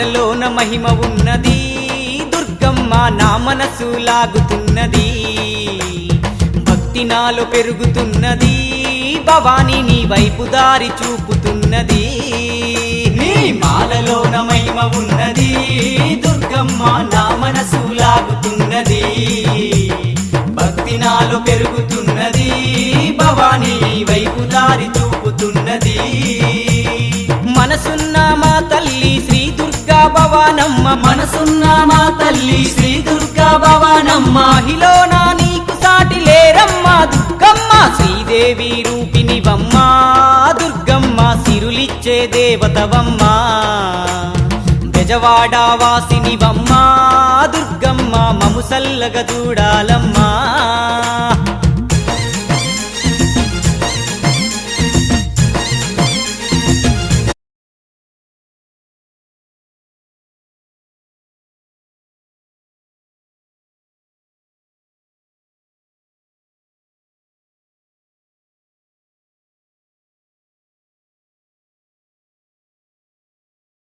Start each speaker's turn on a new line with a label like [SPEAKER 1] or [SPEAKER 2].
[SPEAKER 1] మాలలోన మహిమ ఉన్నది దుర్గమ్మ నా మనసు లాగుతున్నది భక్తి నాలో పెరుగుతున్నది భవాని నీ వైపు దారి చూపుతున్నది నీ మాలలోన మహిమ ఉన్నది దుర్గమ్మ నా మనసు లాగుతున్నది భక్తి నాలో పెరుగుతున్నది భవాని నీ వైపు దారి చూపుతున్నది మనసున్న మా తల్లి శ్రీ దుర్గా భవానమ్మ మనసున్న మా తల్లి శ్రీ దుర్గా భవానమ్మ మహిళన నీకు సాటి లేరమ్మ దుర్గమ్మ శ్రీదేవి రూపినివమ్మ దుర్గమ్మ సిరులిచ్చే దేవతవమ్మ బెజవాడ వాసినివమ్మ దుర్గమ్మ మము సల్లగ చూడాలమ్మా